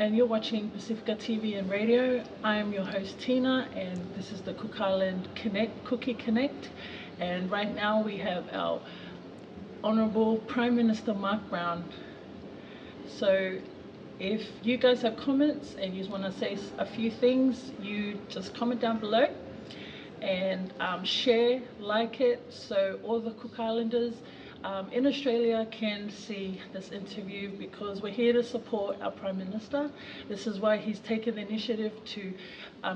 and you're watching Pacifica TV and Radio. I am your host Tina, and this is the Cook Island Connect, Kuki Connect. And right now we have our Honourable Prime Minister Mark Brown. So if you guys have comments and you want to say a few things, you just comment down below and share, like it, so all the Cook Islanders in Australia can see this interview, because we're here to support our Prime Minister. This is why he's taken the initiative to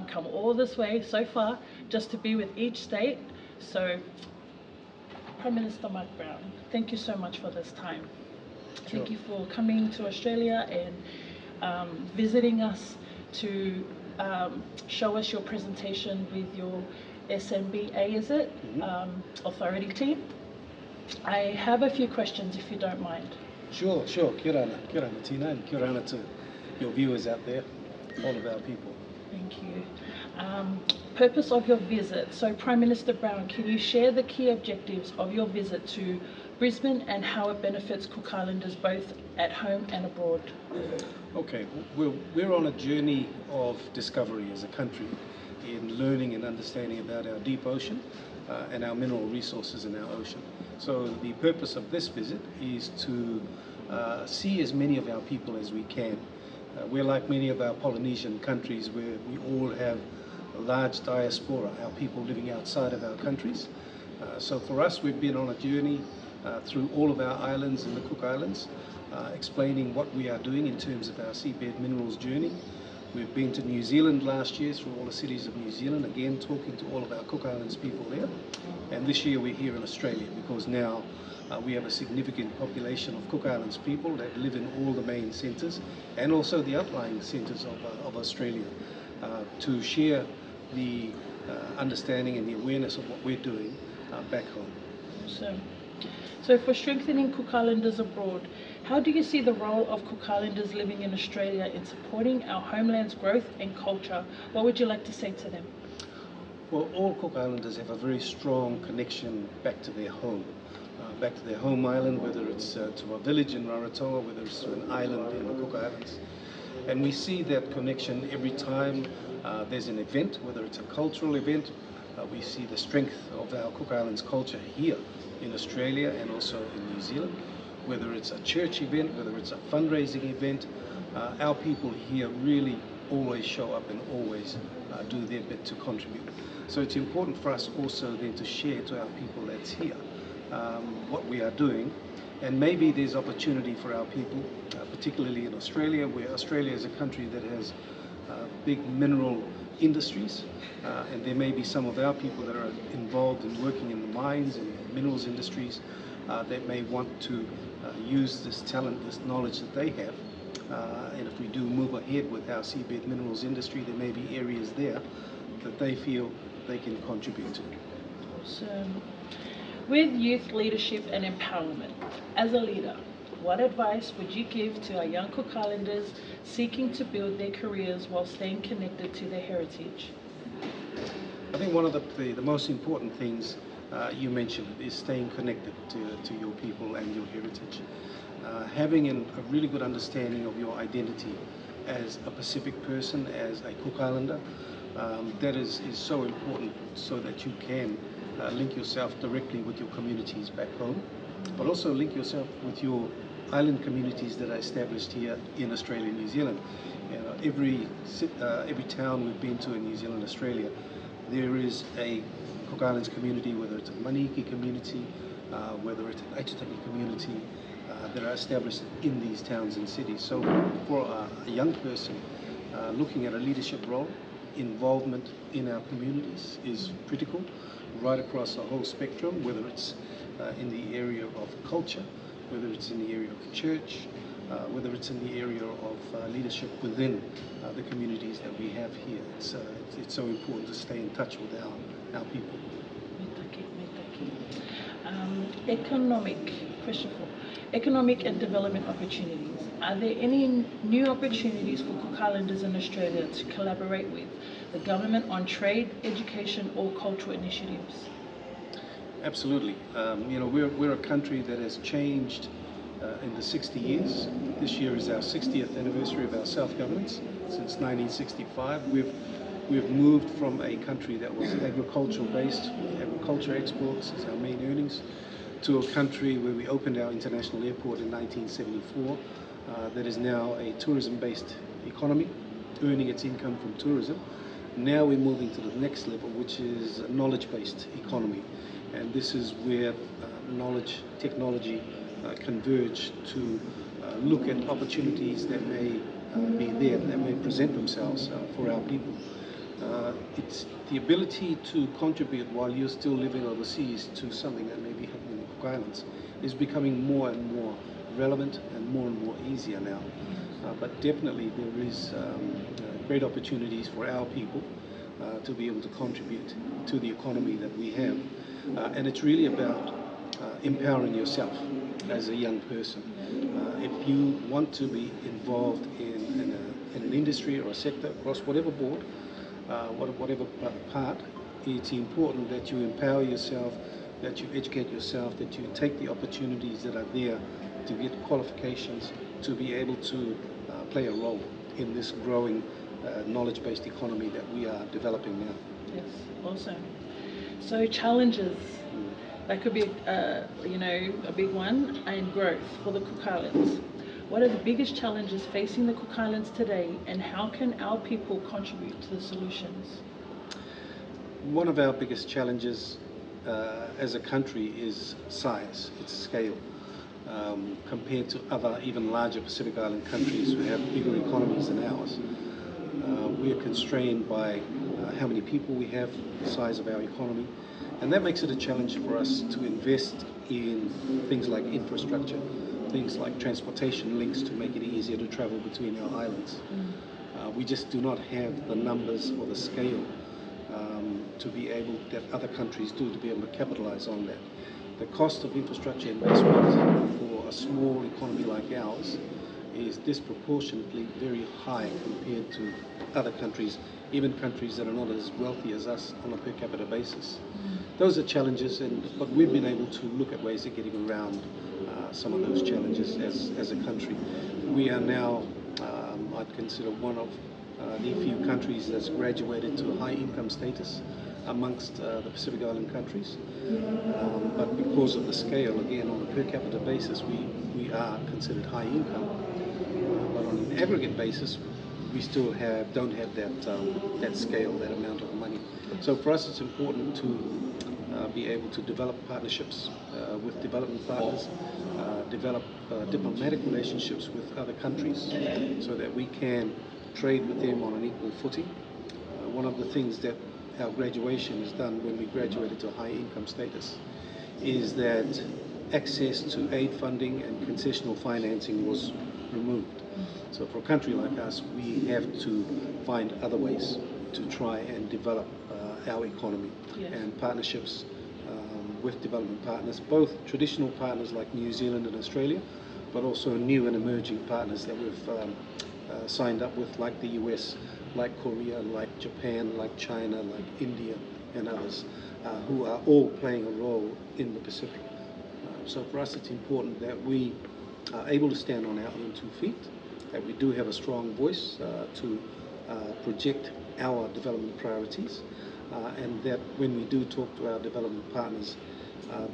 come all this way so far just to be with each state. So Prime Minister Mark Brown, thank you so much for this time. Sure. Thank you for coming to Australia and visiting us to show us your presentation with your SMBA, is it? Authority team. I have a few questions if you don't mind. Sure. Kia ora Tina, and kia ora to your viewers out there, all of our people. Thank you. Purpose of your visit. So Prime Minister Brown, can you share the key objectives of your visit to Brisbane and how it benefits Cook Islanders both at home and abroad? Okay, we're on a journey of discovery as a country in learning and understanding about our deep ocean and our mineral resources in our ocean. So the purpose of this visit is to see as many of our people as we can. We're like many of our Polynesian countries where we all have a large diaspora, our people living outside of our countries. So for us, we've been on a journey through all of our islands in the Cook Islands, explaining what we are doing in terms of our seabed minerals journey. We've been to New Zealand last year, through all the cities of New Zealand, again talking to all of our Cook Islands people there. And this year we're here in Australia because now we have a significant population of Cook Islands people that live in all the main centres and also the outlying centres of Australia, to share the understanding and the awareness of what we're doing back home. So for strengthening Cook Islanders abroad, how do you see the role of Cook Islanders living in Australia in supporting our homeland's growth and culture? What would you like to say to them? Well, all Cook Islanders have a very strong connection back to their home island, whether it's to a village in Rarotonga, whether it's to an island in the Cook Islands. And we see that connection every time there's an event, whether it's a cultural event. We see the strength of our Cook Islands culture here in Australia and also in New Zealand. Whether it's a church event, whether it's a fundraising event, our people here really always show up and always do their bit to contribute. So it's important for us also then to share to our people that's here what we are doing. And maybe there's opportunity for our people, particularly in Australia, where Australia is a country that has big mineral industries, and there may be some of our people that are involved in working in the mines and minerals industries that may want to use this talent, this knowledge that they have. And if we do move ahead with our seabed minerals industry, there may be areas there that they feel they can contribute to. Awesome. With youth leadership and empowerment, as a leader, what advice would you give to our young Cook Islanders seeking to build their careers while staying connected to their heritage? I think one of the most important things you mentioned is staying connected to your people and your heritage. Having a really good understanding of your identity as a Pacific person, as a Cook Islander, that is so important, so that you can link yourself directly with your communities back home, but also link yourself with your island communities that are established here in Australia and New Zealand. You know, every town we've been to in New Zealand, Australia, there is a Cook Islands community, whether it's a Maniki community, whether it's an Aitutaki community, that are established in these towns and cities. So for a young person looking at a leadership role, involvement in our communities is critical, right across the whole spectrum, whether it's in the area of culture, whether it's in the area of church, whether it's in the area of leadership within the communities that we have here. It's so important to stay in touch with our people. Economic and development opportunities. Are there any new opportunities for Cook Islanders in Australia to collaborate with the government on trade, education or cultural initiatives? Absolutely. You know, we're a country that has changed in the 60 years. This year is our 60th anniversary of our self-governance. Since 1965, we've moved from a country that was agricultural based, with agriculture exports as our main earnings, to a country where we opened our international airport in 1974 that is now a tourism-based economy, earning its income from tourism. Now we're moving to the next level, which is a knowledge-based economy. And this is where knowledge, technology converge to look at opportunities that may be there, that may present themselves for our people. It's the ability to contribute while you're still living overseas to something that may be happening in the Cook Islands is becoming more and more relevant and more easier now. But definitely there is great opportunities for our people to be able to contribute to the economy that we have. And it's really about empowering yourself as a young person. If you want to be involved in an industry or a sector across whatever board, whatever part, it's important that you empower yourself, that you educate yourself, that you take the opportunities that are there to get qualifications to be able to play a role in this growing knowledge-based economy that we are developing now. Yes, awesome. So challenges, that could be a big one, and growth for the Cook Islands. What are the biggest challenges facing the Cook Islands today, and how can our people contribute to the solutions? One of our biggest challenges as a country is size, its scale. Compared to other, even larger Pacific Island countries who have bigger economies than ours. We are constrained by how many people we have, the size of our economy, and that makes it a challenge for us to invest in things like infrastructure, things like transportation links to make it easier to travel between our islands. We just do not have the numbers or the scale to be able, that other countries do, to be able to capitalize on that. The cost of infrastructure investment for a small economy like ours is disproportionately very high compared to other countries, even countries that are not as wealthy as us on a per capita basis. Those are challenges, but we've been able to look at ways of getting around some of those challenges as a country. We are now, I'd consider, one of the few countries that's graduated to a high income status amongst the Pacific Island countries. But because of the scale, again, on a per capita basis, we are considered high income. But on an aggregate basis, we still don't have that scale, that amount of money. So for us, it's important to be able to develop partnerships with development partners, develop diplomatic relationships with other countries so that we can trade with them on an equal footing. One of the things that our graduation has done when we graduated to high income status is that access to aid funding and concessional financing was removed. So for a country like us, we have to find other ways to try and develop our economy. Yes. And partnerships with development partners, both traditional partners like New Zealand and Australia, but also new and emerging partners that we've signed up with, like the US, like Korea, like Japan, like China, like India, and others, who are all playing a role in the Pacific. So for us, it's important that we are able to stand on our own 2 feet, that we do have a strong voice to project our development priorities, and that when we do talk to our development partners,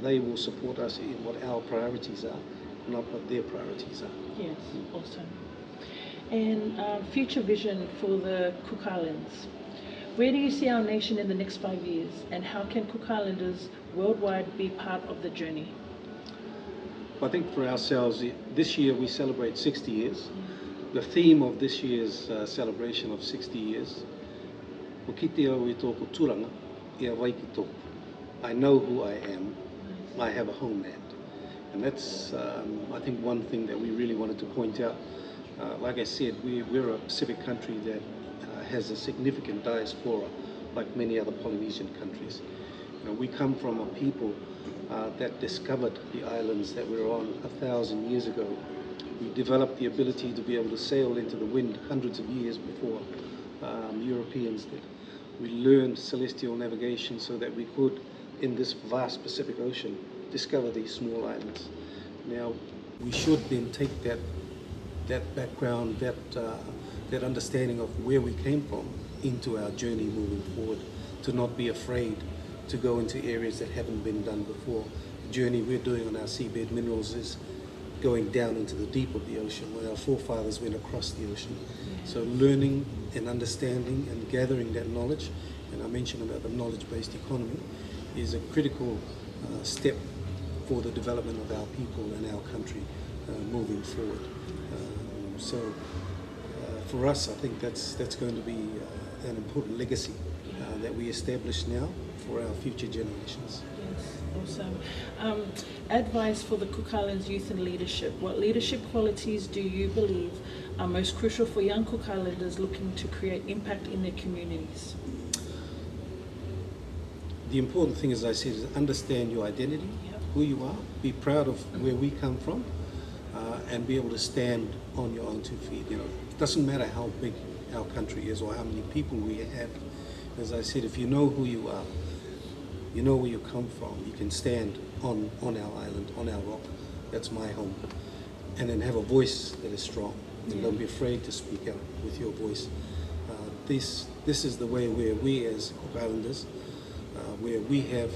they will support us in what our priorities are, not what their priorities are. Yes, awesome. And future vision for the Cook Islands. Where do you see our nation in the next 5 years, and how can Cook Islanders worldwide be part of the journey? I think for ourselves, this year we celebrate 60 years. The theme of this year's celebration of 60 years, I know who I am, I have a homeland. And that's, I think, one thing that we really wanted to point out. Like I said, we're a Pacific country that has a significant diaspora, like many other Polynesian countries. We come from a people that discovered the islands that we're on 1,000 years ago. We developed the ability to be able to sail into the wind hundreds of years before Europeans did. We learned celestial navigation so that we could, in this vast Pacific Ocean, discover these small islands. Now, we should then take that background, that understanding of where we came from into our journey moving forward, to not be afraid to go into areas that haven't been done before. The journey we're doing on our seabed minerals is going down into the deep of the ocean, where our forefathers went across the ocean. So learning and understanding and gathering that knowledge, and I mentioned about the knowledge-based economy, is a critical step for the development of our people and our country moving forward. For us, I think that's going to be an important legacy that we establish now for our future generations. Yes, awesome. Advice for the Cook Islands youth and leadership. What leadership qualities do you believe are most crucial for young Cook Islanders looking to create impact in their communities? The important thing, as I said, is understand your identity, who you are, be proud of where we come from, and be able to stand on your own 2 feet. You know, it doesn't matter how big our country is or how many people we have. As I said, if you know who you are, you know where you come from, you can stand on our island, on our rock. That's my home. And then have a voice that is strong. And don't be afraid to speak out with your voice. This is the way where we as Cook Islanders, where we have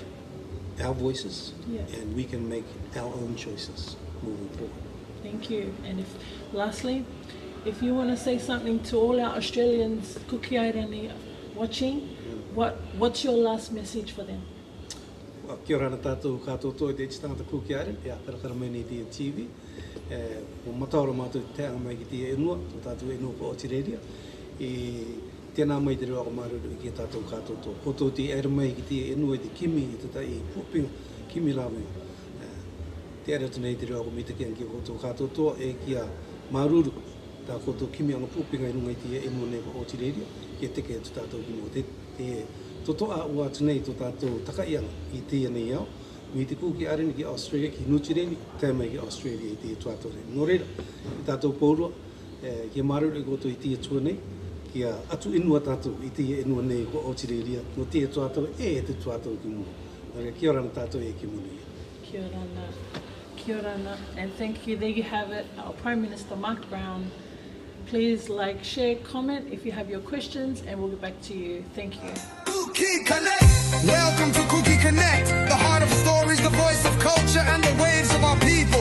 our voices and we can make our own choices moving forward. Thank you. And lastly, if you want to say something to all our Australians, Kuki Island watching, what's your last message for them? Kia ora tātou kātou toi te tangata Kuki Island, karakara mai nei tia TV. O mataora mātou te teanga mai ki tia enua, o tātou enua pa Otireria. Tēnā mai te reo ako maruru i ki tātou kātou tō. Koto te era mai ki tia enua i te kimi, i te tai pūpinga, kimi lawe. Te era tunei te reo ako mitake an ki koto kātou tō, e kia maruru tā koto kimi anga pūpinga i runga i tia enua nei pa Otireria, ki teke atu tātou kimi o te totoa ua tunei tō tātou takaianga i tia nei au. Mi te Kuki Island ki Australia, ki Nutireni, te mai ki Australia i tia tuatou rei. Nō reira, i tātou pōrua, kia maruru i koto i tia tua nei, kia atu inua tātou i tia inua nei ko Otireria, no tia tuatou te tuatou ki mua. Nō kia ora na tātou e ki munu ia. Kia ora na. Kia ora na. And thank you. There you have it, our Prime Minister Mark Brown. Please like, share, comment if you have your questions, and we'll get back to you. Thank you. Kuki Connect. Welcome to Kuki Connect, the heart of stories, the voice of culture, and the waves of our people.